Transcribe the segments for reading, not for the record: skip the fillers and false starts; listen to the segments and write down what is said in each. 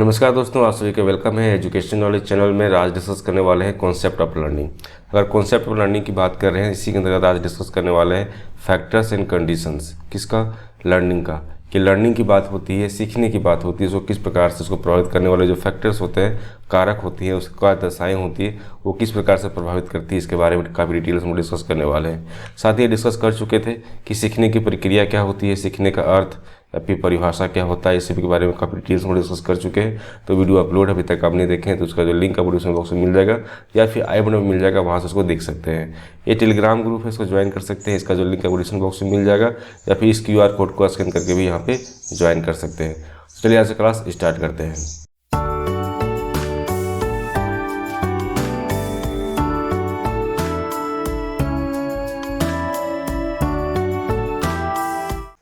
नमस्कार दोस्तों, आप सभी का वेलकम है एजुकेशन नॉलेज चैनल में। आज डिस्कस करने वाले हैं कॉन्सेप्ट ऑफ लर्निंग। अगर कॉन्सेप्ट ऑफ लर्निंग की बात कर रहे हैं, इसी के अंतर्गत आज डिस्कस करने वाले हैं फैक्टर्स एंड कंडीशंस। किसका? लर्निंग का। कि लर्निंग की बात होती है, सीखने की बात होती है, उसको किस प्रकार से उसको प्रभावित करने वाले जो फैक्टर्स होते हैं, कारक होती हैं, उसका दशाएँ होती है, वो किस प्रकार से प्रभावित करती है, इसके बारे में काफ़ी डिटेल्स में डिस्कस करने वाले हैं। साथ ही डिस्कस कर चुके थे कि सीखने की प्रक्रिया क्या होती है, सीखने का अर्थ या फिर परिभाषा क्या होता है, इस सभी के बारे में काफ़ी डिटेल्स में डिस्कस कर चुके हैं। तो वीडियो अपलोड अभी तक आपने देखे हैं तो उसका जो लिंक है डिस्क्रिप्शन बॉक्स में मिल जाएगा या फिर आई बटन में मिल जाएगा, वहाँ से उसको देख सकते हैं। ये टेलीग्राम ग्रुप है, इसको ज्वाइन कर सकते हैं, इसका जो लिंक है डिस्क्रिप्शन बॉक्स में मिल जाएगा, या फिर इस QR कोड को स्कैन करके भी यहाँ पे ज्वाइन कर सकते हैं। चलिए आज से क्लास स्टार्ट करते हैं।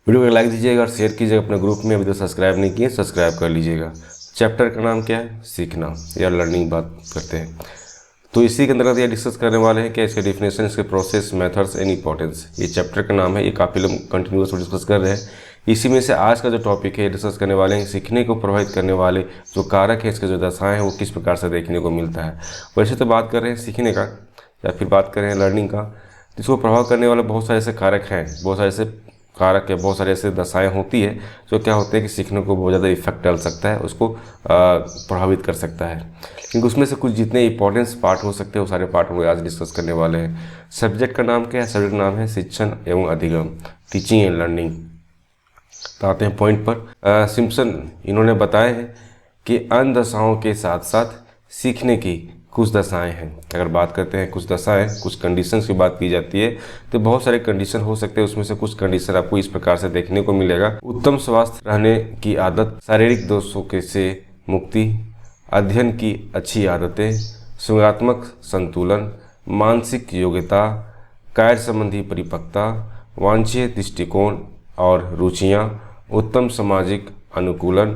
वीडियो को लाइक दीजिएगा और शेयर कीजिएगा अपने ग्रुप में। अभी तो सब्सक्राइब नहीं किए, सब्सक्राइब कर लीजिएगा। चैप्टर का नाम क्या है? सीखना या लर्निंग बात करते हैं। तो इसी के अंतर्गत ये डिस्कस करने वाले हैं कि इसके डिफिनेशन, इसके प्रोसेस, मेथड्स एंड इंपॉर्टेंस। ये चैप्टर का नाम है, ये काफ़ी लोग कंटिन्यूस डिस्कस कर रहे हैं। इसी में से आज का जो टॉपिक है डिस्कस करने वाले हैं, सीखने को प्रभावित करने वाले जो कारक है, इसके जो दशाएँ हैं, वो किस प्रकार से देखने को मिलता है। वैसे तो बात कर रहे हैं सीखने का या फिर बात कर रहे हैं लर्निंग का, जिसको प्रभाव करने वाले बहुत सारे ऐसे कारक हैं, बहुत सारे ऐसे कारक है, बहुत सारे ऐसे दशाएँ होती है जो क्या होते हैं कि सीखने को बहुत ज़्यादा इफेक्ट डाल सकता है, उसको प्रभावित कर सकता है। लेकिन उसमें से कुछ जितने इंपॉर्टेंस पार्ट हो सकते हैं वो सारे पार्ट हम आज डिस्कस करने वाले हैं। सब्जेक्ट का नाम क्या है? सब्जेक्ट का नाम है शिक्षण एवं अधिगम, टीचिंग एंड लर्निंग। तो आते हैं पॉइंट पर। सिम्पसन इन्होंने बताया है कि अन्य दशाओं के साथ साथ सीखने की कुछ दशाएं हैं। अगर बात करते हैं कुछ दशाएं, कुछ कंडीशंस की बात की जाती है तो बहुत सारे कंडीशन हो सकते हैं। उसमें से कुछ कंडीशन आपको इस प्रकार से देखने को मिलेगा: उत्तम स्वास्थ्य रहने की आदत, शारीरिक दोषों के से मुक्ति, अध्ययन की अच्छी आदतें, संज्ञानात्मक संतुलन, मानसिक योग्यता, कार्य संबंधी परिपक्वता, वांछनीय दृष्टिकोण और रुचियाँ, उत्तम सामाजिक अनुकूलन,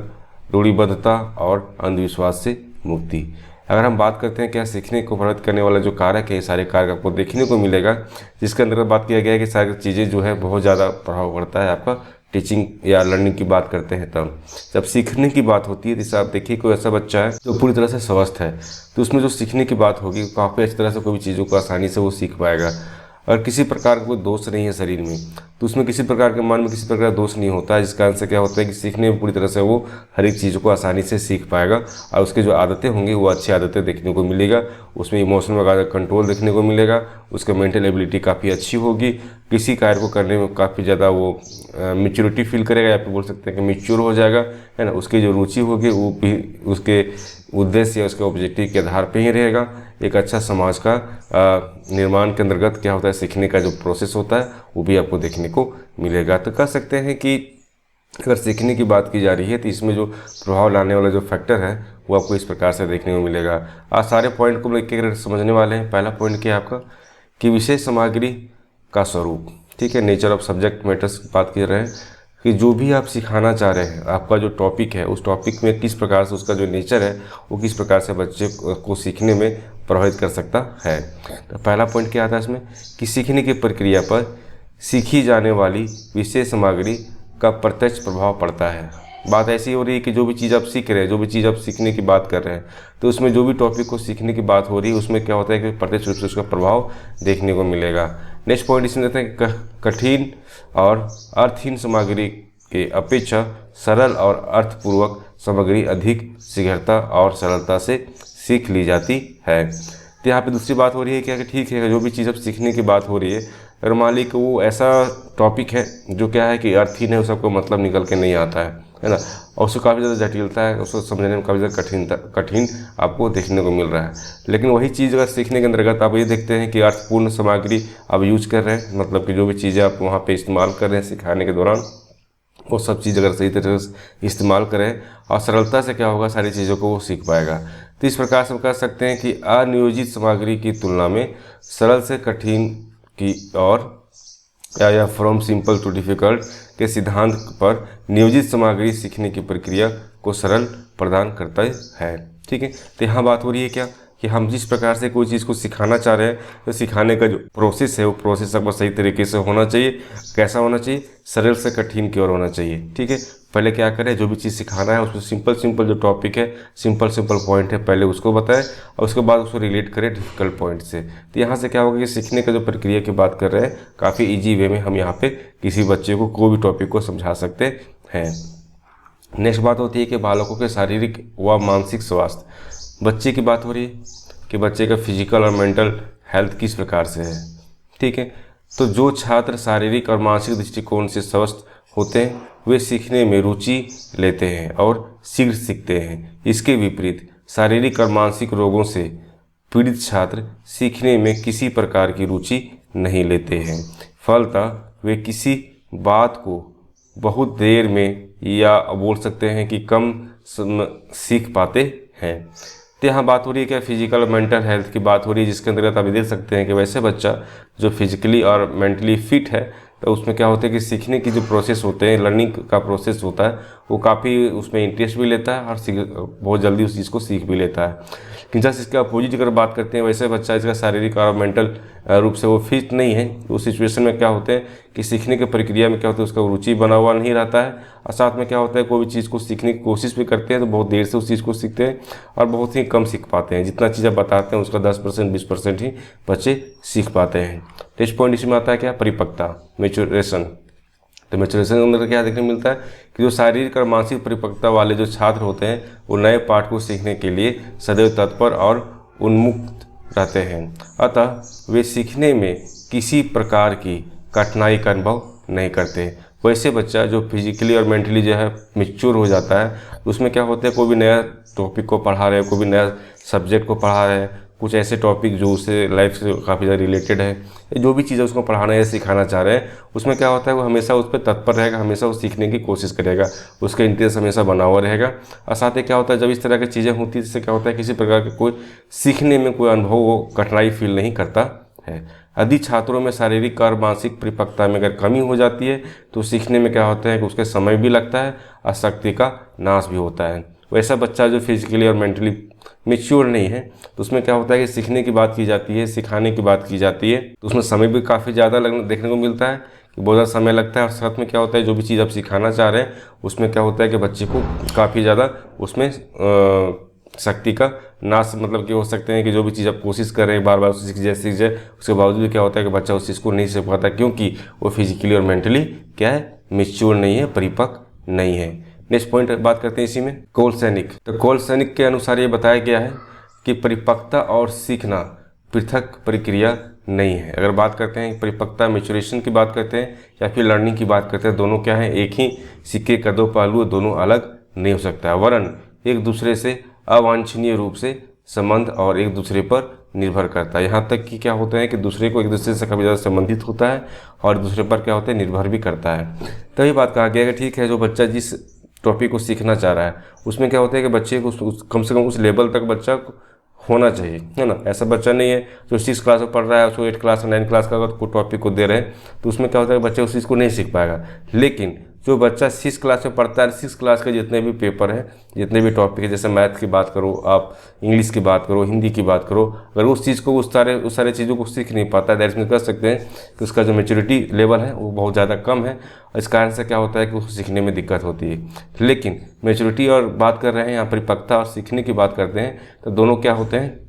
रूढ़िबद्धता और अंधविश्वास से मुक्ति। अगर हम बात करते हैं क्या सीखने को प्रभावित करने वाला जो कारक है, सारे कारक आपको देखने को मिलेगा, जिसके अंतर्गत बात किया गया है कि सारी चीज़ें जो है बहुत ज़्यादा प्रभाव पड़ता है आपका टीचिंग या लर्निंग की बात करते हैं। तब जब सीखने की बात होती है, जैसे आप देखिए कोई ऐसा बच्चा है जो पूरी तरह से स्वस्थ है, तो उसमें जो सीखने की बात होगी काफ़ी अच्छी तरह से कोई भी चीज़ों को आसानी से वो सीख पाएगा। और किसी प्रकार का कोई दोष नहीं है शरीर में, तो उसमें किसी प्रकार के मन में किसी प्रकार का दोष नहीं होता है, जिस कारण से क्या होता है कि सीखने में पूरी तरह से वो हर एक चीज़ों को आसानी से सीख पाएगा। और उसकी जो आदतें होंगी वो अच्छी आदतें देखने को मिलेगा, उसमें इमोशनल वगैरह कंट्रोल देखने को मिलेगा, उसका मेंटल एबिलिटी काफ़ी अच्छी होगी, किसी कार्य को करने में काफ़ी ज़्यादा वो मेच्योरिटी फील करेगा, या फिर बोल सकते हैं कि मेच्योर हो जाएगा, है ना। उसकी जो रुचि होगी वो भी उसके उद्देश्य या उसके ऑब्जेक्टिव के आधार पर ही रहेगा। एक अच्छा समाज का निर्माण के अंतर्गत क्या होता है, सीखने का जो प्रोसेस होता है वो भी आपको देखने को मिलेगा। तो कह सकते हैं कि अगर सीखने की बात की जा रही है तो इसमें जो प्रभाव लाने वाला जो फैक्टर है वो आपको इस प्रकार से देखने को मिलेगा। आज सारे पॉइंट को लेकर के समझने वाले हैं। पहला पॉइंट क्या है आपका कि विशेष सामग्री का स्वरूप, ठीक है, नेचर ऑफ सब्जेक्ट मैटर्स की बात कर रहे हैं कि जो भी आप सिखाना चाह रहे हैं, आपका जो टॉपिक है, उस टॉपिक में किस प्रकार से उसका जो नेचर है वो किस प्रकार से बच्चे को सीखने में प्रभावित कर सकता है। तो पहला पॉइंट क्या आता है इसमें कि सीखने की प्रक्रिया पर सीखी जाने वाली विशेष सामग्री का प्रत्यक्ष प्रभाव पड़ता है। बात ऐसी हो रही है कि जो भी चीज़ आप सीख रहे हैं, जो भी चीज़ आप सीखने की बात कर रहे हैं, तो उसमें जो भी टॉपिक को सीखने की बात हो रही है उसमें क्या होता है कि प्रत्यक्ष रूप से उसका प्रभाव देखने को मिलेगा। नेक्स्ट पॉइंट इसमें देते हैं कठिन और अर्थहीन सामग्री के अपेक्षा सरल और अर्थपूर्वक सामग्री अधिक शीघ्रता और सरलता से सीख ली जाती है। तो यहाँ पे दूसरी बात हो रही है क्या कि ठीक है, जो भी चीज़ अब सीखने की बात हो रही है, अगर मान ली कि वो ऐसा टॉपिक है जो क्या है कि अर्थहीन है, उसको मतलब निकल के नहीं आता है ना, और उसको काफ़ी ज़्यादा जटिलता है, उसको समझने में काफ़ी ज़्यादा कठिन आपको देखने को मिल रहा है। लेकिन वही चीज़ अगर सीखने के अंतर्गत आप ये देखते हैं कि अर्थपूर्ण सामग्री आप यूज कर रहे हैं, मतलब कि जो भी चीज़ें आप वहाँ पर इस्तेमाल कर रहे हैं सिखाने के दौरान, वो सब चीज़ अगर सही तरीके से इस्तेमाल करें और सरलता से क्या होगा, सारी चीज़ों को वो सीख पाएगा। तो इस प्रकार से हम कह सकते हैं कि अनियोजित सामग्री की तुलना में सरल से कठिन की और या फ्रॉम सिंपल टू डिफ़िकल्ट के सिद्धांत पर नियोजित सामग्री सीखने की प्रक्रिया को सरल प्रदान करता है। ठीक है, तो यहाँ बात हो रही है क्या कि हम जिस प्रकार से कोई चीज़ को सिखाना चाह रहे हैं तो सिखाने का जो प्रोसेस है वो प्रोसेस आपको सही तरीके से होना चाहिए। कैसा होना चाहिए? सरल से कठिन की ओर होना चाहिए। ठीक है, पहले क्या करें, जो भी चीज़ सिखाना है उसको सिंपल जो टॉपिक है, सिंपल पॉइंट है, पहले उसको बताएं और उसके बाद उसको रिलेट करें डिफिकल्ट पॉइंट से। तो यहाँ से क्या होगा कि सीखने का जो प्रक्रिया की बात कर रहे हैं, काफ़ी ईजी वे में हम यहाँ पे किसी बच्चे को कोई भी टॉपिक को समझा सकते हैं। नेक्स्ट बात होती है कि बालकों के शारीरिक व मानसिक स्वास्थ्य। बच्चे की बात हो रही है कि बच्चे का फिजिकल और मेंटल हेल्थ किस प्रकार से है, ठीक है। तो जो छात्र शारीरिक और मानसिक दृष्टिकोण से स्वस्थ होते हैं वे सीखने में रुचि लेते हैं और शीघ्र सीखते हैं। इसके विपरीत शारीरिक और मानसिक रोगों से पीड़ित छात्र सीखने में किसी प्रकार की रुचि नहीं लेते हैं। फलतः वे किसी बात को बहुत देर में या बोल सकते हैं कि कम सीख पाते हैं। तो यहाँ बात हो रही है क्या, फिजिकल और मेंटल हेल्थ की बात हो रही है, जिसके अंतर्गत आप देख सकते हैं कि वैसे बच्चा जो फिजिकली और मेंटली फिट है तो उसमें क्या होता है कि सीखने की जो प्रोसेस होते हैं, लर्निंग का प्रोसेस होता है, वो काफ़ी उसमें इंटरेस्ट भी लेता है और बहुत जल्दी उस चीज़ को सीख भी लेता है। लेकिन जैसे इसके अपोजिट अगर बात करते हैं, वैसे बच्चा इसका शारीरिक और मेंटल रूप से वो फिट नहीं है, तो उस सिचुएशन में क्या होते हैं कि सीखने की प्रक्रिया में क्या होता है उसका रुचि बना हुआ नहीं रहता है और साथ में क्या होता है कोई भी चीज़ को सीखने की कोशिश भी करते हैं तो बहुत देर से उस चीज़ को सीखते हैं और बहुत ही कम सीख पाते हैं। जितना चीज़ आप बताते हैं उसका 10% 20% ही बच्चे सीख पाते हैं। नेक्स्ट पॉइंट इसमें आता है क्या, परिपक्वता, मैच्योरेशन। तो मैच्योरेशन के अंदर क्या देखने मिलता है कि जो शारीरिक और मानसिक परिपक्वता वाले जो छात्र होते हैं वो नए पाठ को सीखने के लिए सदैव तत्पर और उन्मुक्त रहते हैं, अतः वे सीखने में किसी प्रकार की कठिनाई का अनुभव नहीं करते। वैसे बच्चा जो फिजिकली और मेंटली जो है मैच्योर हो जाता है उसमें क्या होता है, कोई भी नया टॉपिक को पढ़ा रहे हैं, कोई भी नया सब्जेक्ट को पढ़ा रहे हैं, कुछ ऐसे टॉपिक जो उससे लाइफ से काफ़ी ज़्यादा रिलेटेड है, जो भी चीज़ें उसको पढ़ाना या सिखाना चाह रहे हैं उसमें क्या होता है वो हमेशा उस पर तत्पर रहेगा, हमेशा वो सीखने की कोशिश करेगा, उसका इंटरेस्ट हमेशा बना हुआ रहेगा। और साथ ही क्या होता है जब इस तरह की चीज़ें होती है जिससे क्या होता है किसी प्रकार के कोई सीखने में कोई अनुभव वो कठिनाई फील नहीं करता है। यदि छात्रों में शारीरिक और मानसिक परिपक्वता में अगर कमी हो जाती है तो सीखने में क्या होता है कि उसके समय भी लगता है और शक्ति का नाश भी होता है। वैसा बच्चा जो फिजिकली और मेंटली मैच्योर नहीं है तो उसमें क्या होता है कि सीखने की बात की जाती है, सिखाने की बात की जाती है तो उसमें समय भी काफ़ी ज़्यादा देखने को मिलता है कि बहुत ज़्यादा समय लगता है। और साथ में क्या होता है जो भी चीज़ आप सिखाना चाह रहे हैं उसमें क्या होता है कि बच्चे को काफ़ी ज़्यादा उसमें शक्ति का नाश, मतलब कि हो सकते हैं कि जो भी चीज़ आप कोशिश कर रहे हैं बार बार सीख जाए उसके बावजूद क्या होता है कि बच्चा उस चीज़ को नहीं सीख पाता क्योंकि वो फिजिकली और मेंटली क्या है, मैच्योर नहीं है, परिपक्व नहीं है। नेक्स्ट पॉइंट बात करते हैं इसी में, कोलसैनिक। तो कोलसैनिक के अनुसार ये बताया गया है कि परिपक्वता और सीखना पृथक प्रक्रिया नहीं है। अगर बात करते हैं परिपक्वता मैच्योरेशन की बात करते हैं या फिर लर्निंग की बात करते हैं, दोनों क्या है, एक ही सिक्के का दो पहलू, दोनों अलग नहीं हो सकता है, वरन एक दूसरे से अवांछनीय रूप से संबंध और एक दूसरे पर निर्भर करता है। यहाँ तक कि क्या होता है कि दूसरे को एक दूसरे से काफ़ी ज़्यादा संबंधित होता है और दूसरे पर क्या होता है, निर्भर भी करता है। तभी बात कहा गया कि ठीक है जो बच्चा जिस टॉपिक को सीखना चाह रहा है उसमें क्या होता है कि बच्चे को कम से कम उस लेवल तक बच्चा होना चाहिए, है ना। ऐसा बच्चा नहीं है जो 6 क्लास में पढ़ रहा है उसको 8 क्लास 9 क्लास का अगर टॉपिक को दे रहे हैं तो उसमें क्या होता है बच्चे उस चीज़ को नहीं सीख पाएगा। लेकिन जो बच्चा 6 क्लास में पढ़ता है, 6 क्लास के जितने भी पेपर हैं, जितने भी टॉपिक है, जैसे मैथ की बात करो आप, इंग्लिश की बात करो, हिंदी की बात करो, अगर उस चीज़ को उस सारे चीज़ों को सीख नहीं पाता है, दैट मीन्स कह सकते हैं कि उसका जो मैच्योरिटी लेवल है वो बहुत ज़्यादा कम है। इस कारण से क्या होता है कि उसको सीखने में दिक्कत होती है। लेकिन मैच्योरिटी और बात कर रहे हैं यहाँ परिपक्वता और सीखने की बात करते हैं तो दोनों क्या होते हैं,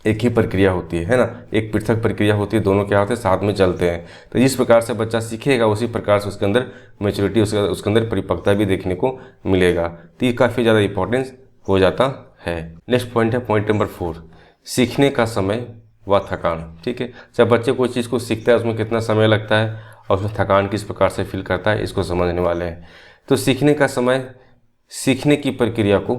एक ही प्रक्रिया होती है ना, एक पृथक प्रक्रिया होती है, दोनों क्या होते हैं साथ में चलते हैं। तो जिस प्रकार से बच्चा सीखेगा उसी प्रकार से उसके अंदर मैच्योरिटी, उसके अंदर परिपक्वता भी देखने को मिलेगा। तो ये काफ़ी ज़्यादा इंपॉर्टेंस हो जाता है। नेक्स्ट पॉइंट है पॉइंट नंबर 4, सीखने का समय व थकान। ठीक है, जब बच्चे कोई चीज़ को सीखता है उसमें कितना समय लगता है और उसमें थकान किस प्रकार से फील करता है, इसको समझने वाले हैं। तो सीखने का समय सीखने की प्रक्रिया को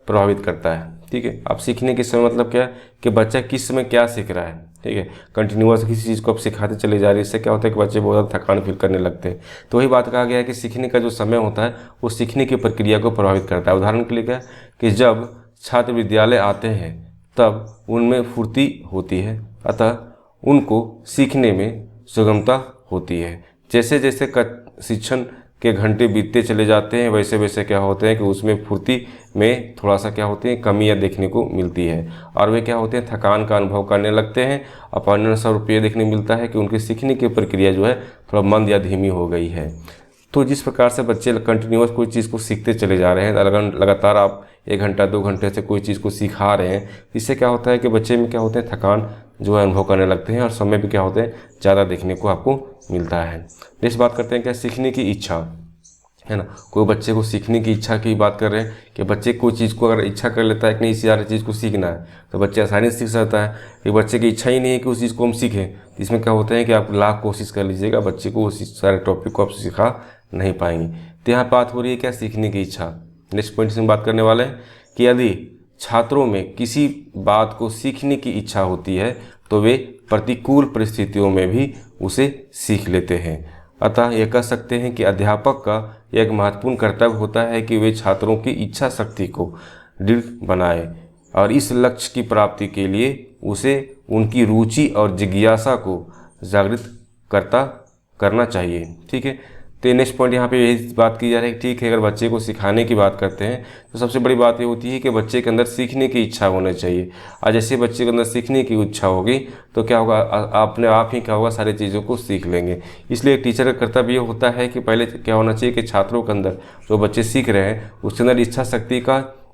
प्रभावित करता है। ठीक है, आप सीखने के समय मतलब क्या है कि बच्चा किस समय क्या सीख रहा है। ठीक है, कंटिन्यूअस किसी चीज़ को आप सिखाते चले जा रहे हैं, इससे क्या होता है कि बच्चे बहुत ज़्यादा थकान फील करने लगते हैं। तो वही बात कहा गया है कि सीखने का जो समय होता है वो सीखने की प्रक्रिया को प्रभावित करता है। उदाहरण के लिए क्या कि जब छात्र विद्यालय आते हैं तब उनमें फुर्ती होती है, अतः उनको सीखने में सुगमता होती है। जैसे जैसे शिक्षण के घंटे बीतते चले जाते हैं वैसे वैसे क्या होते हैं कि उसमें फुर्ती में थोड़ा सा क्या होती है कमियां देखने को मिलती है और वे क्या होते हैं थकान का अनुभव करने लगते हैं। और परिणामस्वरूप ये देखने मिलता है कि उनकी सीखने की प्रक्रिया जो है थोड़ा मंद या धीमी हो गई है। तो जिस प्रकार से बच्चे कंटिन्यूअस कोई चीज़ को सीखते चले जा रहे हैं, लगातार आप 1 घंटा 2 घंटे से कोई चीज़ को सिखा रहे हैं, इससे क्या होता है कि बच्चे में क्या होते हैं, थकान जो है अनुभव करने लगते हैं और समय भी क्या होते हैं, ज़्यादा देखने को आपको मिलता है। नेक्स्ट बात करते हैं क्या, सीखने की इच्छा, है ना। कोई बच्चे को सीखने की इच्छा की बात कर रहे हैं कि बच्चे कोई चीज़ को अगर इच्छा कर लेता है कि नहीं इस सारी चीज़ को सीखना है तो बच्चे आसानी से सीख सकता है। एक बच्चे की इच्छा ही नहीं है कि उस चीज़ को हम सीखें, इसमें क्या होता है कि आप लाख कोशिश कर लीजिएगा, बच्चे को उस सारे टॉपिक को आप सिखा नहीं पाएंगे। तो यहाँ बात हो रही है क्या, सीखने की इच्छा। नेक्स्ट पॉइंट से हम बात करने वाले हैं कि यदि छात्रों में किसी बात को सीखने की इच्छा होती है तो वे प्रतिकूल परिस्थितियों में भी उसे सीख लेते हैं। अतः यह कह सकते हैं कि अध्यापक का एक महत्वपूर्ण कर्तव्य होता है कि वे छात्रों की इच्छा शक्ति को दृढ़ बनाए और इस लक्ष्य की प्राप्ति के लिए उसे उनकी रुचि और जिज्ञासा को जागृत करना चाहिए। ठीक है, तो नेक्स्ट पॉइंट यहाँ पे यही बात की जा रही है। ठीक है, अगर बच्चे को सिखाने की बात करते हैं तो सबसे बड़ी बात ये होती है कि बच्चे के अंदर सीखने की इच्छा होनी चाहिए। और जैसे बच्चे के अंदर सीखने की इच्छा होगी तो क्या होगा, अपने आप ही क्या होगा, सारी चीज़ों को सीख लेंगे। इसलिए एक टीचर का कर्तव्य ये होता है कि पहले क्या होना चाहिए कि छात्रों के अंदर जो बच्चे सीख रहे हैं उसके अंदर इच्छा शक्ति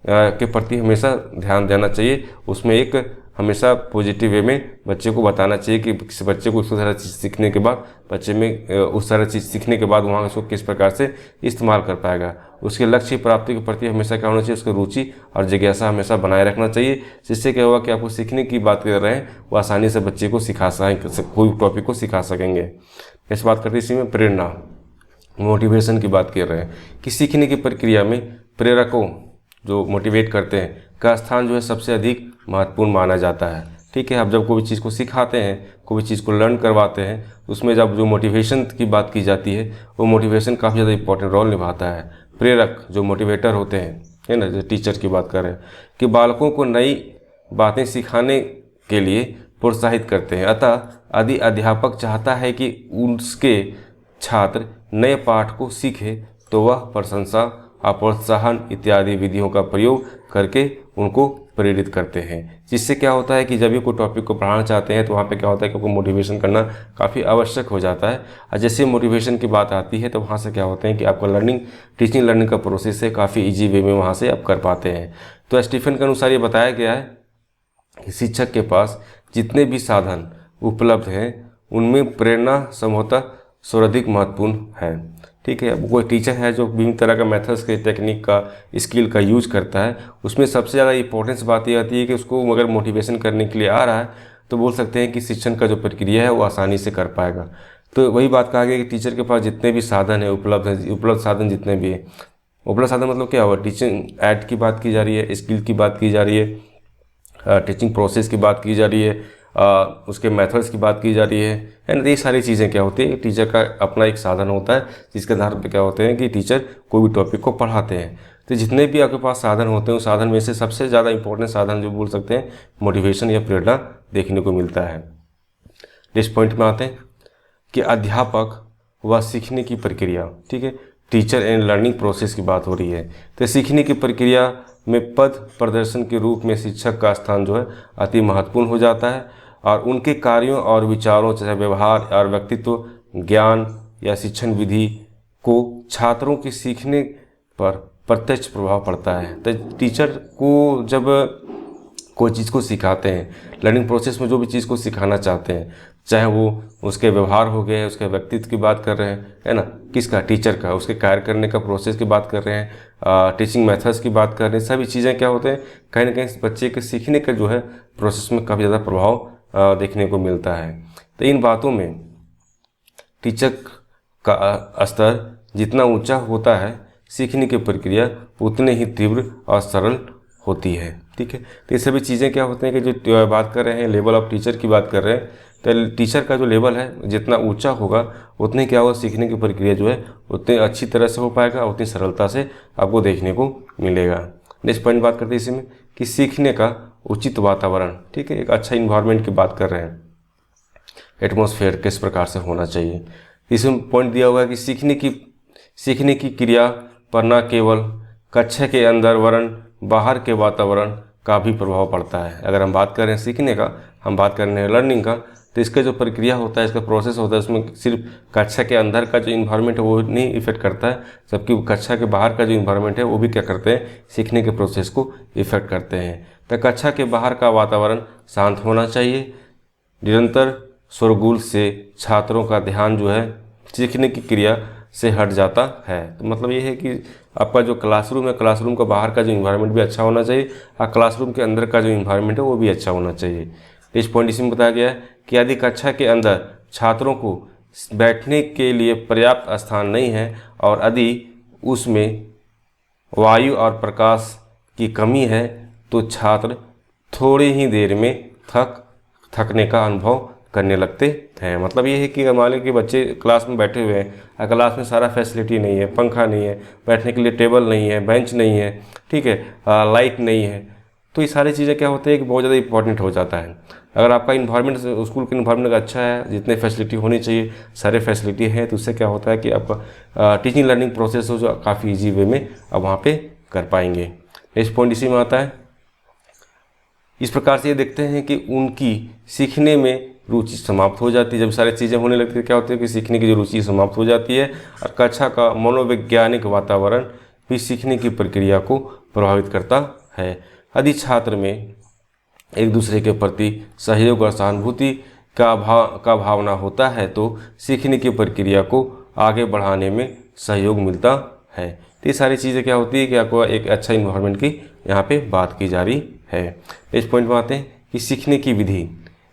के प्रति हमेशा ध्यान देना चाहिए। उसमें एक हमेशा पॉजिटिव वे में बच्चे को बताना चाहिए कि किसी बच्चे को उसको सारा चीज़ सीखने के बाद बच्चे में उस सारा चीज़ सीखने के बाद वहाँ उसको किस प्रकार से इस्तेमाल कर पाएगा। उसके लक्ष्य प्राप्ति के प्रति हमेशा क्या होना चाहिए, उसकी रुचि और जिज्ञासा हमेशा बनाए रखना चाहिए। जिससे क्या होगा कि आपको सीखने की बात कर रहे हैं वो आसानी से बच्चे को कोई टॉपिक को सिखा सकेंगे। इस बात करते हैं इसी में प्रेरणा, मोटिवेशन की बात कर रहे हैं कि सीखने की प्रक्रिया में प्रेरकों जो मोटिवेट करते हैं का स्थान जो है सबसे अधिक महत्वपूर्ण माना जाता है। ठीक है, आप जब कोई चीज़ को सिखाते हैं, कोई चीज़ को लर्न करवाते हैं, उसमें जब जो मोटिवेशन की बात की जाती है वो मोटिवेशन काफ़ी ज़्यादा इंपॉर्टेंट रोल निभाता है। प्रेरक जो मोटिवेटर होते हैं, है ना, जो टीचर की बात कर रहे हैं कि बालकों को नई बातें सिखाने के लिए प्रोत्साहित करते हैं। अतः यदि अध्यापक चाहता है कि उसके छात्र नए पाठ को सीखे तो वह प्रशंसा और प्रोत्साहन इत्यादि विधियों का प्रयोग करके उनको प्रेरित करते हैं। जिससे क्या होता है कि जब भी कोई टॉपिक को पढ़ाना चाहते हैं तो वहाँ पे क्या होता है कि उनको मोटिवेशन करना काफ़ी आवश्यक हो जाता है। और जैसे मोटिवेशन की बात आती है तो वहाँ से क्या होते हैं कि आपका टीचिंग लर्निंग का प्रोसेस है काफ़ी ईजी वे में वहाँ से आप कर पाते हैं। तो स्टीफन के अनुसार ये बताया गया है कि शिक्षक के पास जितने भी साधन उपलब्ध हैं उनमें प्रेरणा संभवतः सर्वाधिक महत्वपूर्ण है। ठीक है, अब कोई टीचर है जो विभिन्न तरह का मेथड्स के टेक्निक का स्किल का यूज करता है, उसमें सबसे ज़्यादा इंपॉर्टेंस बात ये आती है कि उसको अगर मोटिवेशन करने के लिए आ रहा है तो बोल सकते हैं कि शिक्षण का जो प्रक्रिया है वो आसानी से कर पाएगा। तो वही बात कहा गया कि टीचर के पास जितने भी साधन है उपलब्ध साधन जितने भी है, उपलब्ध साधन मतलब क्या हुआ, टीचिंग एड की बात की जा रही है, स्किल की बात की जा रही है, टीचिंग प्रोसेस की बात की जा रही है, उसके मेथड्स की बात की जा रही है ना। ये सारी चीज़ें क्या होती है, टीचर का अपना एक साधन होता है जिसके आधार पर क्या होते हैं कि टीचर कोई भी टॉपिक को पढ़ाते हैं। तो जितने भी आपके पास साधन होते हैं उस साधन में से सबसे ज़्यादा इंपॉर्टेंट साधन जो बोल सकते हैं मोटिवेशन या प्रेरणा देखने को मिलता है। नेक्स्ट पॉइंट में आते हैं कि अध्यापक व सीखने की प्रक्रिया। ठीक है, टीचर एंड लर्निंग प्रोसेस की बात हो रही है। तो सीखने की प्रक्रिया में पद प्रदर्शन के रूप में शिक्षक का स्थान जो है अति महत्वपूर्ण हो जाता है और उनके कार्यों और विचारों चाहे व्यवहार और व्यक्तित्व ज्ञान या शिक्षण विधि को छात्रों के सीखने पर प्रत्यक्ष प्रभाव पड़ता है। तो टीचर को जब कोई चीज़ को सिखाते हैं, लर्निंग प्रोसेस में जो भी चीज़ को सिखाना चाहते हैं, चाहे वो उसके व्यवहार हो गए, उसके व्यक्तित्व की बात कर रहे हैं, है ना, किसका, टीचर का, उसके कार्य करने का प्रोसेस की बात कर रहे हैं, टीचिंग मेथड्स की बात कर रहे हैं, सभी चीज़ें क्या होते हैं कहीं ना कहीं बच्चे के सीखने का जो है प्रोसेस में काफ़ी ज़्यादा प्रभाव देखने को मिलता है। तो इन बातों में टीचर का स्तर जितना ऊंचा होता है सीखने की प्रक्रिया उतने ही तीव्र और सरल होती है। ठीक है, तो ये सभी चीज़ें क्या होते हैं कि जो बात कर रहे हैं लेवल ऑफ टीचर की बात कर रहे हैं, तो टीचर का जो लेवल है जितना ऊंचा होगा उतने क्या होगा सीखने की प्रक्रिया जो है उतनी अच्छी तरह से हो पाएगा, उतनी सरलता से आपको देखने को मिलेगा। नेक्स्ट पॉइंट बात करते हैं इसी में कि सीखने का उचित वातावरण। ठीक है, एक अच्छा इन्वायरमेंट की बात कर रहे हैं, एटमॉस्फेयर किस प्रकार से होना चाहिए। इसमें पॉइंट दिया हुआ है कि सीखने की क्रिया पर न केवल कक्षा के अंदर वरन बाहर के वातावरण का भी प्रभाव पड़ता है। अगर हम बात करें सीखने का, हम बात कर रहे हैं लर्निंग का, तो इसका जो प्रक्रिया होता है, इसका प्रोसेस होता है, उसमें सिर्फ कक्षा के अंदर का जो इन्वायरमेंट है वो नहीं इफेक्ट करता है, जबकि कक्षा के बाहर का जो इन्वायरमेंट है वो भी क्या करते हैं, सीखने के प्रोसेस को इफेक्ट करते हैं। तो कक्षा के बाहर का वातावरण शांत होना चाहिए। निरंतर शोरगुल से छात्रों का ध्यान जो है सीखने की क्रिया से हट जाता है। तो मतलब ये है कि आपका जो क्लासरूम है, क्लासरूम का बाहर का जो इन्वायरमेंट भी अच्छा होना चाहिए और क्लासरूम के अंदर का जो इन्वायरमेंट है वो भी अच्छा होना चाहिए। इस पॉइंट इसमें बताया गया है कि यदि कक्षा के अंदर छात्रों को बैठने के लिए पर्याप्त स्थान नहीं है और यदि उसमें वायु और प्रकाश की कमी है तो छात्र थोड़ी ही देर में थकने का अनुभव करने लगते हैं। मतलब ये है कि मान लीजिए कि बच्चे क्लास में बैठे हुए हैं और क्लास में सारा फैसिलिटी नहीं है, पंखा नहीं है, बैठने के लिए टेबल नहीं है, बेंच नहीं है, ठीक है, लाइट नहीं है, तो ये सारी चीज़ें क्या होती है कि बहुत ज़्यादा इंपॉर्टेंट हो जाता है। अगर आपका इन्वायरमेंट, स्कूल के इन्वायरमेंट अच्छा है, जितने फैसिलिटी होनी चाहिए सारे फैसिलिटी है, तो उससे क्या होता है कि आपका टीचिंग लर्निंग प्रोसेस हो जो काफ़ी ईजी वे में आप वहाँ पे कर पाएंगे। नेक्स्ट पॉइंट इसी में आता है। इस प्रकार से ये देखते हैं कि उनकी सीखने में रुचि समाप्त हो जाती है। जब सारी चीज़ें होने लगती है क्या होती है कि सीखने की जो रुचि समाप्त हो जाती है और कक्षा का मनोवैज्ञानिक वातावरण भी सीखने की प्रक्रिया को प्रभावित करता है। यदि छात्र में एक दूसरे के प्रति सहयोग और सहानुभूति का भावना होता है तो सीखने की प्रक्रिया को आगे बढ़ाने में सहयोग मिलता है। तो ये सारी चीज़ें क्या होती है कि आपको एक अच्छा इन्वायरमेंट की यहाँ पे बात की जा रही है। इस पॉइंट में आते हैं कि सीखने की विधि,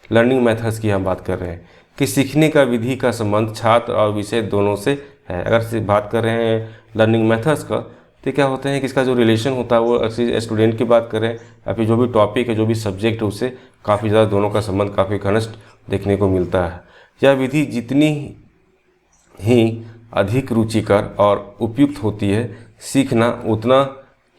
लर्निंग मेथड्स की हम बात कर रहे हैं कि सीखने का विधि का संबंध छात्र और विषय दोनों से है। अगर से बात कर रहे हैं लर्निंग मेथड्स का, तो क्या होते हैं कि इसका जो रिलेशन होता है वो स्टूडेंट की बात करें या फिर जो भी टॉपिक है, जो भी सब्जेक्ट है, उससे काफ़ी ज़्यादा दोनों का संबंध काफ़ी घनिष्ठ देखने को मिलता है। यह विधि जितनी ही अधिक रुचिकर और उपयुक्त होती है, सीखना उतना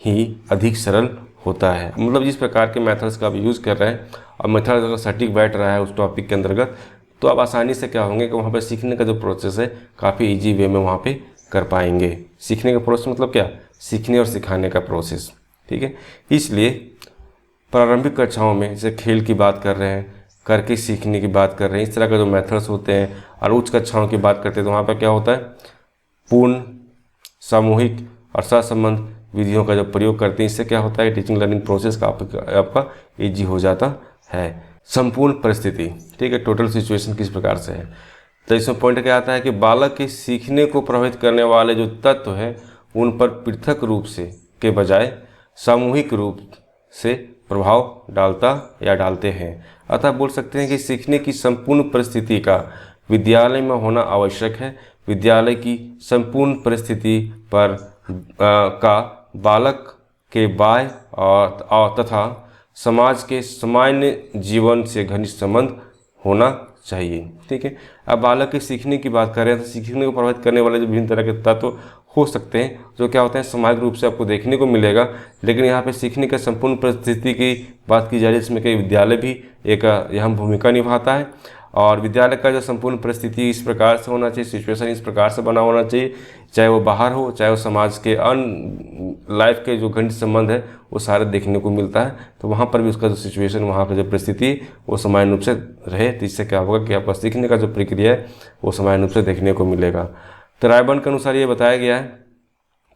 ही अधिक सरल होता है। मतलब जिस प्रकार के मेथड्स का आप यूज़ कर रहे हैं और मेथड अगर सटीक बैठ रहा है उस टॉपिक के अंतर्गत, तो आप आसानी से क्या होंगे कि वहाँ पर सीखने का जो प्रोसेस है काफ़ी इजी वे में वहाँ पे कर पाएंगे। सीखने का प्रोसेस मतलब क्या, सीखने और सिखाने का प्रोसेस, ठीक है। इसलिए प्रारंभिक कक्षाओं में जैसे खेल की बात कर रहे हैं, करके सीखने की बात कर रहे हैं, इस तरह का जो मेथड्स होते हैं, और उच्च कक्षाओं की बात करते हैं तो वहाँ पर क्या होता है, पूर्ण, सामूहिक और सहसंबंध विधियों का जब प्रयोग करते हैं, इससे क्या होता है, टीचिंग लर्निंग प्रोसेस का आपका ईजी हो जाता है। संपूर्ण परिस्थिति, ठीक है, टोटल सिचुएशन किस प्रकार से है, तो इसमें पॉइंट क्या आता है कि बालक के सीखने को प्रभावित करने वाले जो तत्व हैं उन पर पृथक रूप से के बजाय सामूहिक रूप से प्रभाव डालते हैं। अतः बोल सकते हैं कि सीखने की संपूर्ण परिस्थिति का विद्यालय में होना आवश्यक है। विद्यालय की संपूर्ण परिस्थिति पर का बालक के बाह्य और तथा समाज के सामान्य जीवन से घनिष्ठ संबंध होना चाहिए, ठीक है। अब बालक के सीखने की बात करें तो सीखने को प्रभावित करने वाले जो विभिन्न तरह के तत्व हो सकते हैं, जो क्या होते हैं सामाजिक रूप से आपको देखने को मिलेगा, लेकिन यहाँ पे सीखने के संपूर्ण परिस्थिति की बात की जा रही है, जिसमें कई विद्यालय भी एक अहम भूमिका निभाता है। और विद्यालय का जो संपूर्ण परिस्थिति इस प्रकार से होना चाहिए, सिचुएशन इस प्रकार से बना होना चाहिए, चाहे वो बाहर हो, चाहे वो समाज के लाइफ के जो घनिष्ठ संबंध है वो सारे देखने को मिलता है, तो वहाँ पर भी उसका जो सिचुएशन, वहाँ का जो परिस्थिति वो समान रूप से रहे, तो इससे क्या होगा कि आपका सीखने का जो प्रक्रिया है वो समान रूप से देखने को मिलेगा। तो रायबर्न के अनुसार ये बताया गया है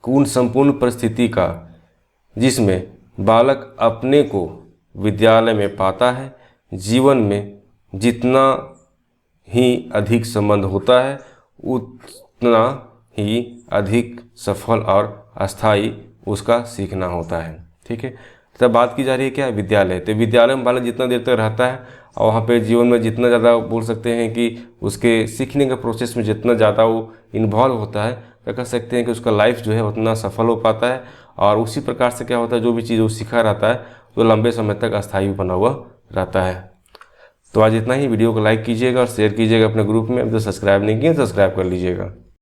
कि उन संपूर्ण परिस्थिति का जिसमें बालक अपने को विद्यालय में पाता है, जीवन में जितना ही अधिक संबंध होता है उतना ही अधिक सफल और अस्थायी उसका सीखना होता है, ठीक है। तब बात की जा रही है क्या, विद्यालय। तो विद्यालय में बालक जितना देर तक रहता है और वहाँ पे जीवन में जितना ज़्यादा बोल सकते हैं कि उसके सीखने के प्रोसेस में जितना ज़्यादा वो इन्वॉल्व होता है, तो कह सकते हैं कि उसका लाइफ जो है उतना सफल हो पाता है। और उसी प्रकार से क्या होता है, जो भी चीज़ वो सीखा रहता है वो लंबे समय तक अस्थायी बना हुआ रहता है। तो आज इतना ही। वीडियो को लाइक कीजिएगा और शेयर कीजिएगा अपने ग्रुप में। अब तो सब्सक्राइब नहीं किए सब्सक्राइब कर लीजिएगा।